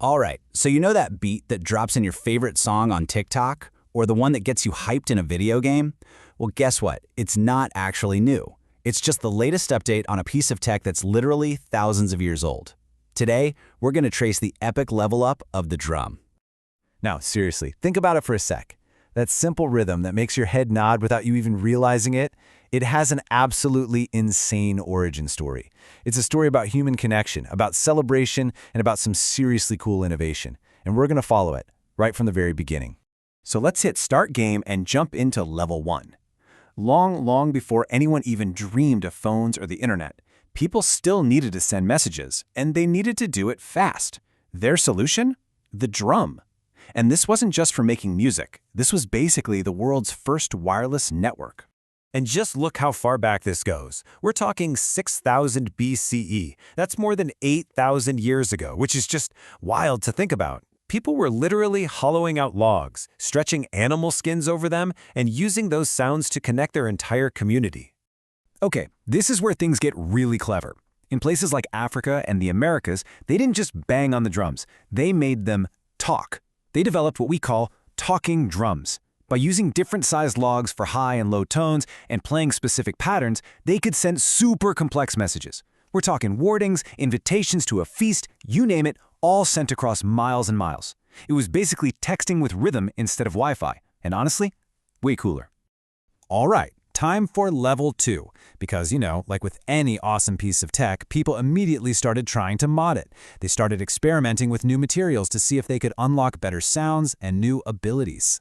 All right, so you know that beat that drops in your favorite song on TikTok? Or the one that gets you hyped in a video game? Well, guess what? It's not actually new. It's just the latest update on a piece of tech that's literally thousands of years old. Today, we're going to trace the epic level up of the drum. Now, seriously, think about it for a sec. That simple rhythm that makes your head nod without you even realizing it has an absolutely insane origin story. It's a story about human connection, about celebration, and about some seriously cool innovation. And we're going to follow it right from the very beginning. So let's hit start game and jump into level 1. Long before anyone even dreamed of phones or the internet, people still needed to send messages, and they needed to do it fast. Their solution? The drum. And this wasn't just for making music. This was basically the world's first wireless network. And just look how far back this goes. We're talking 6000 BCE. That's more than 8,000 years ago, which is just wild to think about. People were literally hollowing out logs, stretching animal skins over them, and using those sounds to connect their entire community. Okay, this is where things get really clever. In places like Africa and the Americas, they didn't just bang on the drums. They made them talk. They developed what we call talking drums. By using different sized logs for high and low tones and playing specific patterns, they could send super complex messages. We're talking wardings, invitations to a feast, you name it, all sent across miles and miles. It was basically texting with rhythm instead of Wi-Fi, and honestly, way cooler. All right, time for level 2, because, like with any awesome piece of tech, people immediately started trying to mod it. They started experimenting with new materials to see if they could unlock better sounds and new abilities.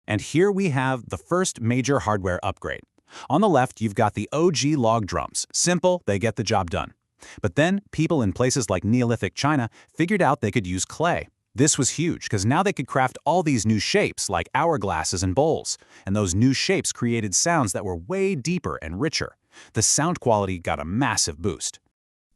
And here we have the first major hardware upgrade. On the left, you've got the OG log drums. Simple, they get the job done. But then, people in places like Neolithic China figured out they could use clay. This was huge because now they could craft all these new shapes like hourglasses and bowls. And those new shapes created sounds that were way deeper and richer. The sound quality got a massive boost.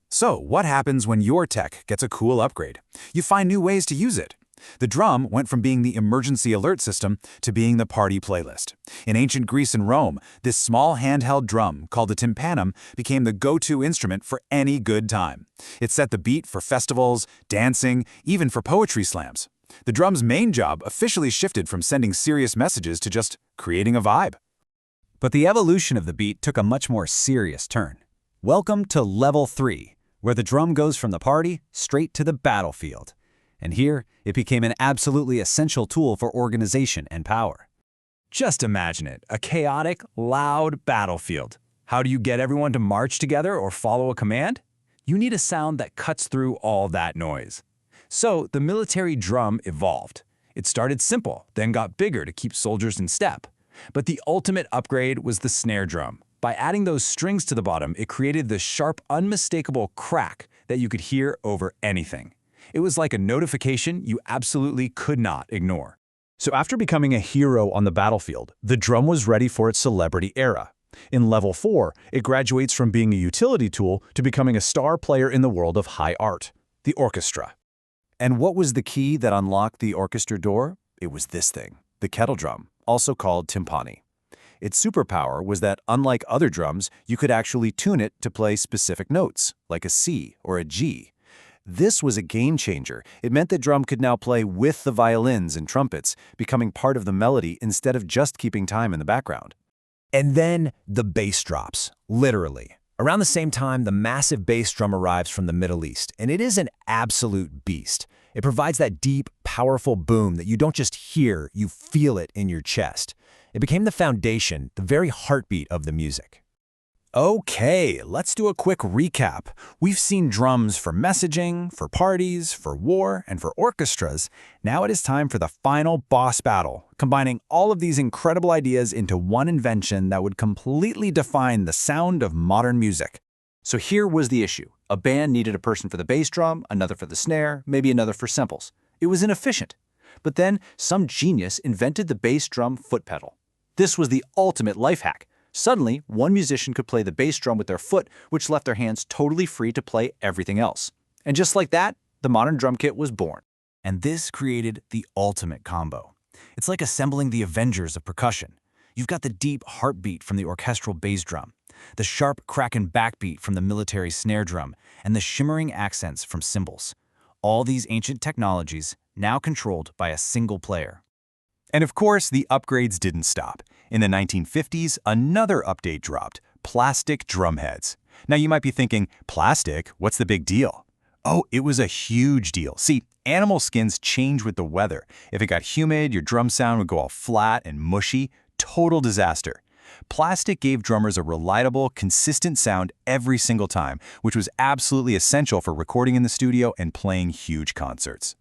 So, what happens when your tech gets a cool upgrade? You find new ways to use it. The drum went from being the emergency alert system to being the party playlist. In ancient Greece and Rome, this small handheld drum, called a tympanum, became the go-to instrument for any good time. It set the beat for festivals, dancing, even for poetry slams. The drum's main job officially shifted from sending serious messages to just creating a vibe. But the evolution of the beat took a much more serious turn. Welcome to level 3, where the drum goes from the party straight to the battlefield. And here, it became an absolutely essential tool for organization and power. Just imagine it, a chaotic, loud battlefield. How do you get everyone to march together or follow a command? You need a sound that cuts through all that noise. So the military drum evolved. It started simple, then got bigger to keep soldiers in step. But the ultimate upgrade was the snare drum. By adding those strings to the bottom, it created the sharp, unmistakable crack that you could hear over anything. It was like a notification you absolutely could not ignore. So after becoming a hero on the battlefield, the drum was ready for its celebrity era. In level 4, it graduates from being a utility tool to becoming a star player in the world of high art, the orchestra. And what was the key that unlocked the orchestra door? It was this thing, the kettle drum, also called timpani. Its superpower was that, unlike other drums, you could actually tune it to play specific notes, like a C or a G. This was a game changer. It meant the drum could now play with the violins and trumpets, becoming part of the melody instead of just keeping time in the background. And then the bass drops, literally. Around the same time, the massive bass drum arrives from the Middle East, and it is an absolute beast. It provides that deep, powerful boom that you don't just hear, you feel it in your chest. It became the foundation, the very heartbeat of the music. Okay, let's do a quick recap. We've seen drums for messaging, for parties, for war, and for orchestras. Now it is time for the final boss battle, combining all of these incredible ideas into one invention that would completely define the sound of modern music. So here was the issue. A band needed a person for the bass drum, another for the snare, maybe another for cymbals. It was inefficient. But then some genius invented the bass drum foot pedal. This was the ultimate life hack. Suddenly, one musician could play the bass drum with their foot, which left their hands totally free to play everything else. And just like that, the modern drum kit was born. And this created the ultimate combo. It's like assembling the Avengers of percussion. You've got the deep heartbeat from the orchestral bass drum, the sharp crack and backbeat from the military snare drum, and the shimmering accents from cymbals. All these ancient technologies now controlled by a single player. And of course, the upgrades didn't stop. In the 1950s, another update dropped: plastic drumheads. Now you might be thinking, plastic? What's the big deal? Oh, it was a huge deal. See, animal skins change with the weather. If it got humid, your drum sound would go all flat and mushy. Total disaster. Plastic gave drummers a reliable, consistent sound every single time, which was absolutely essential for recording in the studio and playing huge concerts.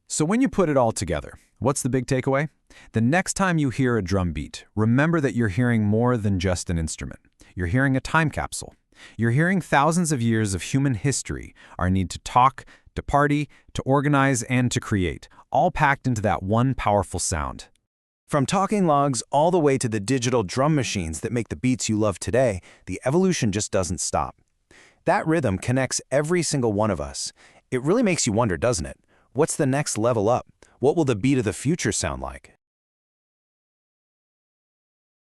So when you put it all together, what's the big takeaway? The next time you hear a drum beat, remember that you're hearing more than just an instrument. You're hearing a time capsule. You're hearing thousands of years of human history, our need to talk, to party, to organize, and to create, all packed into that one powerful sound. From talking logs all the way to the digital drum machines that make the beats you love today, the evolution just doesn't stop. That rhythm connects every single one of us. It really makes you wonder, doesn't it? What's the next level up? What will the beat of the future sound like?